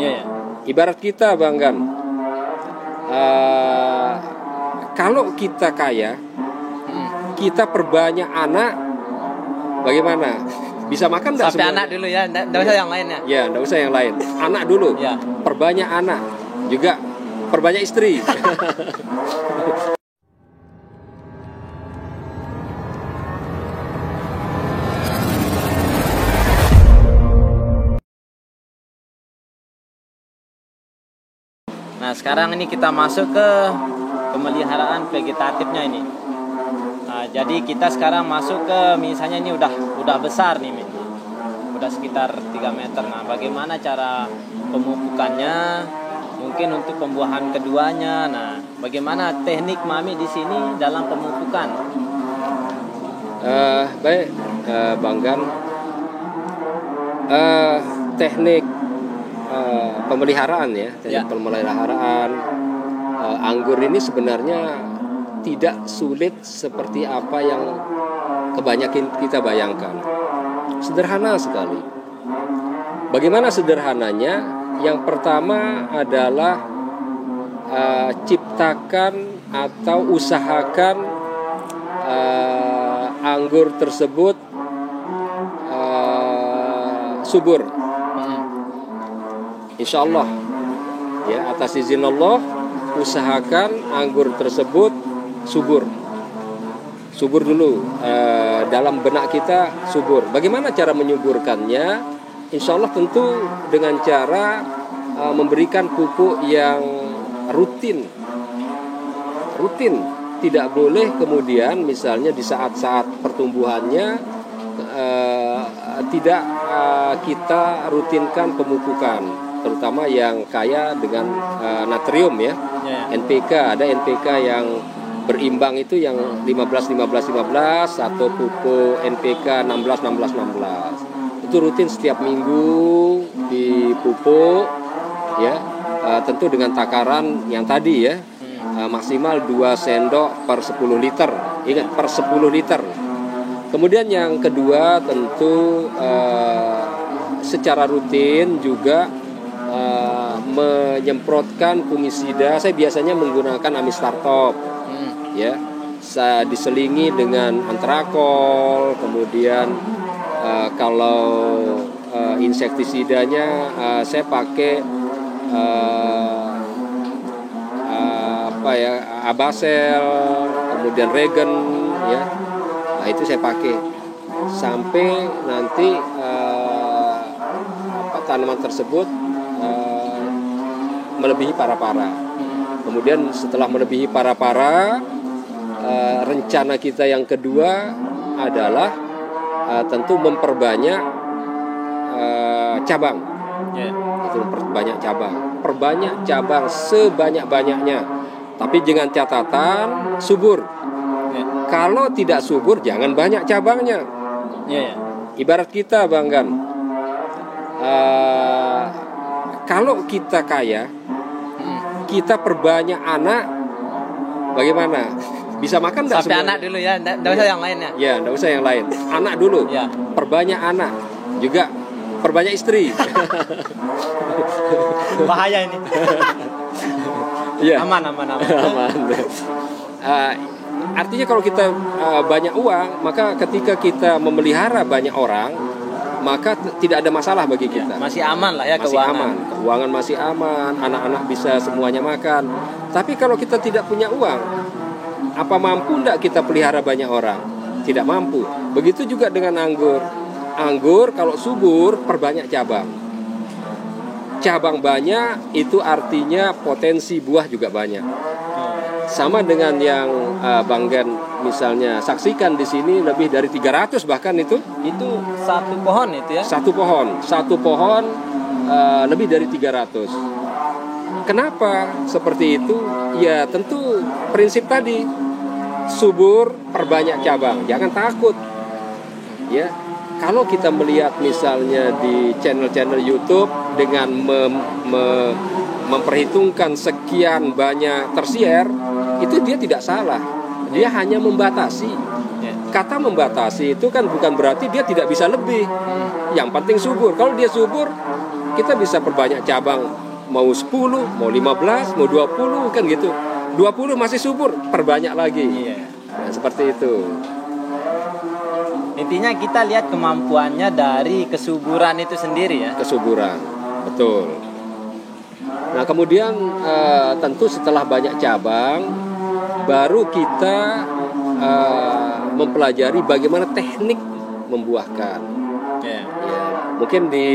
Yeah. Ibarat kita Banggan, kalau kita kaya, kita perbanyak anak, bagaimana? Bisa makan nggak sampai semuanya? Anak dulu ya, nggak usah yang lain ya. Ya, nggak usah yang lain. Anak dulu. Ya. Perbanyak anak, juga perbanyak istri. Nah, sekarang ini kita masuk ke pemeliharaan vegetatifnya ini. Nah, jadi kita sekarang masuk ke, misalnya ini udah besar nih, udah sekitar 3 meter. Nah, bagaimana cara pemupukannya? Mungkin untuk pembuahan keduanya. Nah, bagaimana teknik Mami di sini dalam pemupukan? Baik, Banggan. Teknik pemeliharaan ya, teknik pemeliharaan anggur ini sebenarnya tidak sulit seperti apa yang kebanyakan kita bayangkan. Sederhana sekali. Bagaimana sederhananya? Yang pertama adalah ciptakan atau usahakan anggur tersebut subur. Insya Allah ya, atas izin Allah, usahakan anggur tersebut subur dulu, dalam benak kita subur. Bagaimana cara menyuburkannya? Insya Allah tentu dengan cara memberikan pupuk yang rutin. Tidak boleh kemudian misalnya di saat-saat pertumbuhannya tidak kita rutinkan pemupukan, terutama yang kaya dengan natrium ya. NPK, ada NPK yang berimbang itu yang 15 atau pupuk NPK 16. Itu rutin setiap minggu dipupuk ya, tentu dengan takaran yang tadi ya, maksimal 2 sendok per 10 liter. Ingat, per 10 liter. Kemudian yang kedua tentu secara rutin juga menyemprotkan fungisida. Saya biasanya menggunakan Amistartop ya, saya diselingi dengan antrakol. Kemudian kalau insektisidanya saya pakai Abasel, kemudian Regen ya. Nah, itu saya pakai sampai nanti tanaman tersebut melebihi para-para. Kemudian setelah melebihi para-para, rencana kita yang kedua adalah tentu memperbanyak cabang. Itu memperbanyak cabang. Perbanyak cabang sebanyak-banyaknya. Tapi dengan catatan subur. Kalau tidak subur, jangan banyak cabangnya. Ibarat kita Banggan, kalau kita kaya, kita perbanyak anak, bagaimana? Bisa makan nggak sampai semuanya? Anak dulu ya, nggak usah yang lain ya. Ya, nggak usah yang lain. Anak dulu. Ya. Perbanyak anak, juga perbanyak istri. Bahaya ini. Ya. Aman. Artinya kalau kita banyak uang, maka ketika kita memelihara banyak orang, maka tidak ada masalah bagi kita. Masih aman lah ya, masih keuangan. Aman. Keuangan masih aman, anak-anak bisa semuanya makan. Tapi kalau kita tidak punya uang, apa mampu enggak kita pelihara banyak orang? Tidak mampu. Begitu juga dengan anggur. Anggur kalau subur, perbanyak cabang. Cabang banyak, itu artinya potensi buah juga banyak. Sama dengan yang Banggan misalnya saksikan di sini, lebih dari 300 bahkan itu satu pohon itu ya. Satu pohon lebih dari 300. Kenapa seperti itu? Ya tentu prinsip tadi, subur, perbanyak cabang. Jangan takut. Ya, kalau kita melihat misalnya di channel-channel YouTube dengan memperhitungkan sekian banyak tersier, itu dia tidak salah. Dia hanya membatasi. Kata membatasi itu kan bukan berarti dia tidak bisa lebih. Yang penting subur. Kalau dia subur, kita bisa perbanyak cabang, mau 10, mau 15, mau 20 kan gitu. 20 masih subur, perbanyak lagi. Iya. Nah, seperti itu. Intinya kita lihat kemampuannya dari kesuburan itu sendiri ya. Kesuburan, betul. Nah kemudian tentu setelah banyak cabang, baru kita mempelajari bagaimana teknik membuahkan. Yeah. Ya, mungkin di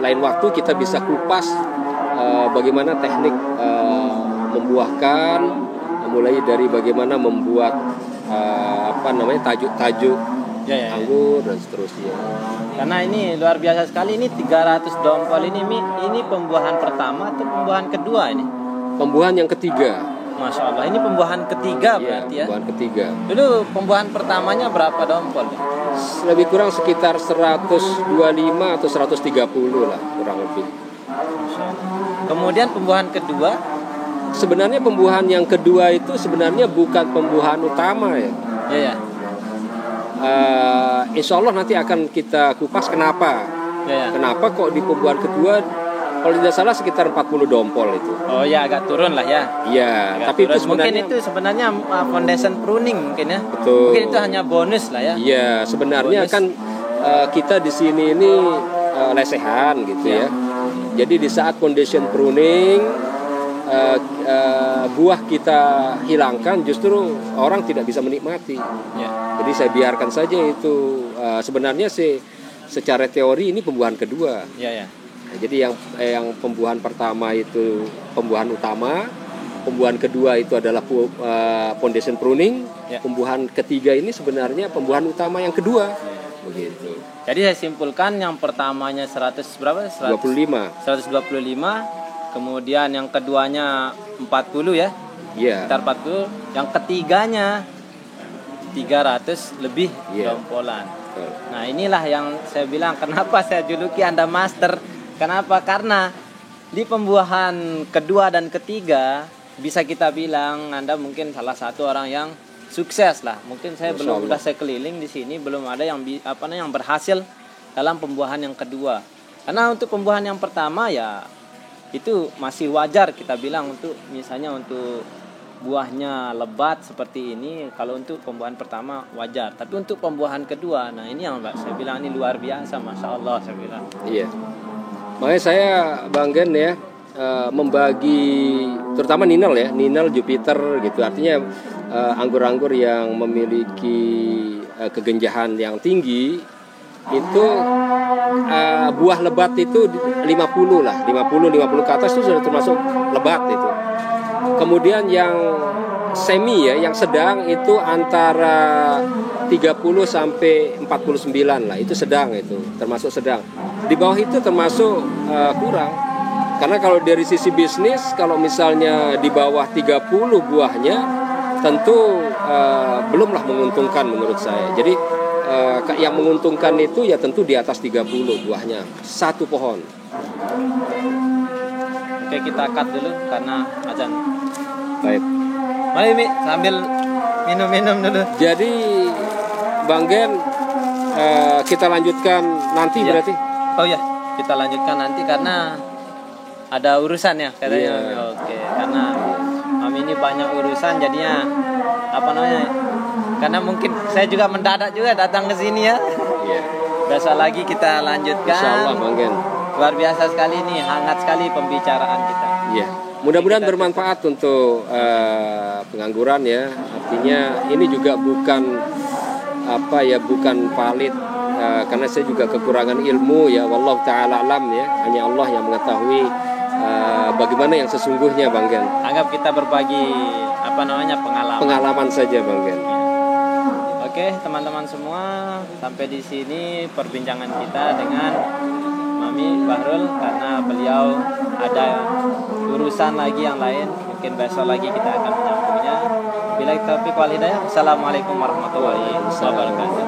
lain waktu kita bisa kupas bagaimana teknik membuahkan, mulai dari bagaimana membuat tajuk-tajuk anggur dan seterusnya. Karena ini luar biasa sekali, ini 300 dompol ini pembuahan pertama atau pembuahan kedua ini? Pembuahan yang ketiga. Masya Allah, ini pembuahan ketiga berarti ya? Pembuahan ketiga. Dulu pembuahan pertamanya berapa dompol? Lebih kurang sekitar 125 atau 130 lah kurang lebih. Masya Allah. Kemudian pembuahan kedua? Sebenarnya pembuahan yang kedua itu sebenarnya bukan pembuahan utama ya. Iya. Insya Allah nanti akan kita kupas kenapa. Ya. Kenapa kok di pembuahan kedua, kalau tidak salah sekitar 40 dompol itu. Oh ya, agak turun lah ya. Iya, tapi turun. itu sebenarnya mungkin itu sebenarnya foundation pruning mungkin ya. Betul. Mungkin itu hanya bonus lah ya. Iya, sebenarnya bonus. Kan kita di sini ini lesehan gitu ya. Jadi di saat foundation pruning buah kita hilangkan, justru orang tidak bisa menikmati. Ya. Jadi saya biarkan saja itu. Sebenarnya sih secara teori ini pembuahan kedua. Ya. Nah, jadi yang pembuahan pertama itu pembuahan utama, pembuahan kedua itu adalah foundation pruning, pembuahan ketiga ini sebenarnya pembuahan utama yang kedua. Begitu. Jadi saya simpulkan yang pertamanya 100 berapa? 125. Kemudian yang keduanya 40 ya. Iya. Sekitar 40. Yang ketiganya 300 lebih dompolan. Nah, inilah yang saya bilang kenapa saya juluki Anda master. Kenapa? Karena di pembuahan kedua dan ketiga bisa kita bilang Anda mungkin salah satu orang yang sukses lah. Mungkin saya belum saya keliling di sini belum ada yang berhasil dalam pembuahan yang kedua. Karena untuk pembuahan yang pertama ya itu masih wajar kita bilang untuk misalnya untuk buahnya lebat seperti ini, kalau untuk pembuahan pertama wajar. Tapi untuk pembuahan kedua, nah ini yang saya bilang ini luar biasa, Masya Allah saya bilang. Iya. Makanya saya Bang Gen ya membagi terutama Ninal Jupiter gitu. Artinya anggur-anggur yang memiliki kegenjahan yang tinggi itu buah lebat itu 50 ke atas itu sudah termasuk lebat itu. Kemudian yang semi ya, yang sedang itu antara 30 sampai 49 lah, itu sedang, itu termasuk sedang. Di bawah itu termasuk kurang. Karena kalau dari sisi bisnis, kalau misalnya di bawah 30 buahnya tentu belumlah menguntungkan menurut saya. Jadi yang menguntungkan itu ya tentu di atas 30 buahnya satu pohon. Oke, kita cut dulu karena azan. Baik. Mari Mi, sambil minum-minum dulu. Jadi Bang Gen kita lanjutkan nanti ya. Berarti? Oh ya, kita lanjutkan nanti karena ada urusan ya katanya. Ya. Oke, karena Mami ini banyak urusan jadinya karena mungkin saya juga mendadak juga datang ke sini ya. Iya. Besok lagi kita lanjutkan. Insyaallah Bang Gen. Luar biasa sekali nih, hangat sekali pembicaraan kita. Iya. Mudah-mudahan bermanfaat untuk pengangguran ya. Artinya ini juga bukan valid karena saya juga kekurangan ilmu ya. Wallahu taala alam ya. Hanya Allah yang mengetahui bagaimana yang sesungguhnya Bang Gen. Anggap kita berbagi pengalaman. Pengalaman saja Bang Gen. Ya. Oke, teman-teman semua, sampai di sini perbincangan kita dengan Mami Bahrul karena beliau ada urusan lagi yang lain. Mungkin besok lagi kita akan menyambungnya. Bila taufiq wal hidayah. Assalamualaikum warahmatullahi wabarakatuh.